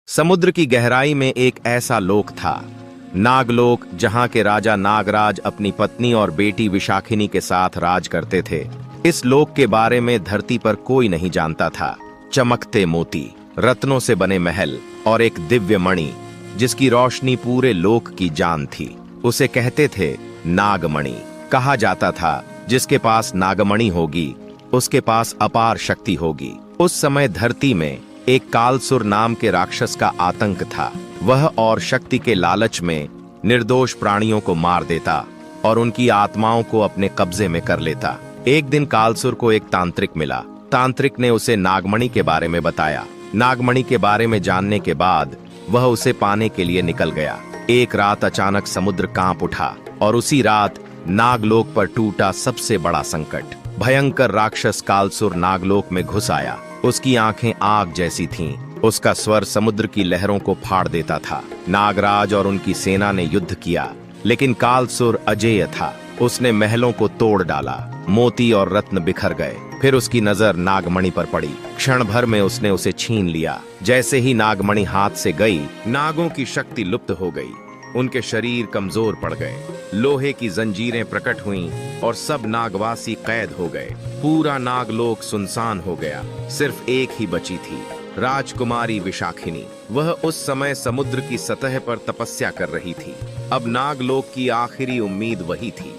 समुद्र की गहराई में एक ऐसा लोक था, नागलोक, जहां के राजा नागराज अपनी पत्नी और बेटी विशाखिनी के साथ राज करते थे। इस लोक के बारे में धरती पर कोई नहीं जानता था। चमकते मोती, रत्नों से बने महल और एक दिव्य मणि जिसकी रोशनी पूरे लोक की जान थी। उसे कहते थे नागमणि। कहा जाता था जिसके पास नागमणि होगी उसके पास अपार शक्ति होगी। उस समय धरती में एक कालसुर नाम के राक्षस का आतंक था। वह और शक्ति के लालच में निर्दोष प्राणियों को मार देता और उनकी आत्माओं को अपने कब्जे में कर लेता। एक दिन कालसुर को एक तांत्रिक मिला। तांत्रिक ने उसे नागमणि के बारे में बताया। नागमणि के बारे में जानने के बाद वह उसे पाने के लिए निकल गया। एक रात अचानक समुद्र कांप उठा और उसी रात नागलोक पर टूटा सबसे बड़ा संकट। भयंकर राक्षस कालसुर नागलोक में घुस आया। उसकी आंखें आग जैसी थीं। उसका स्वर समुद्र की लहरों को फाड़ देता था। नागराज और उनकी सेना ने युद्ध किया, लेकिन कालसुर अजेय था। उसने महलों को तोड़ डाला, मोती और रत्न बिखर गए। फिर उसकी नजर नागमणि पर पड़ी। क्षण भर में उसने उसे छीन लिया। जैसे ही नागमणि हाथ से गई, नागों की शक्ति लुप्त हो गई। उनके शरीर कमजोर पड़ गए। लोहे की जंजीरें प्रकट हुईं और सब नागवासी कैद हो गए। पूरा नागलोक सुनसान हो गया। सिर्फ एक ही बची थी, राजकुमारी विशाखिनी। वह उस समय समुद्र की सतह पर तपस्या कर रही थी। अब नागलोक की आखिरी उम्मीद वही थी।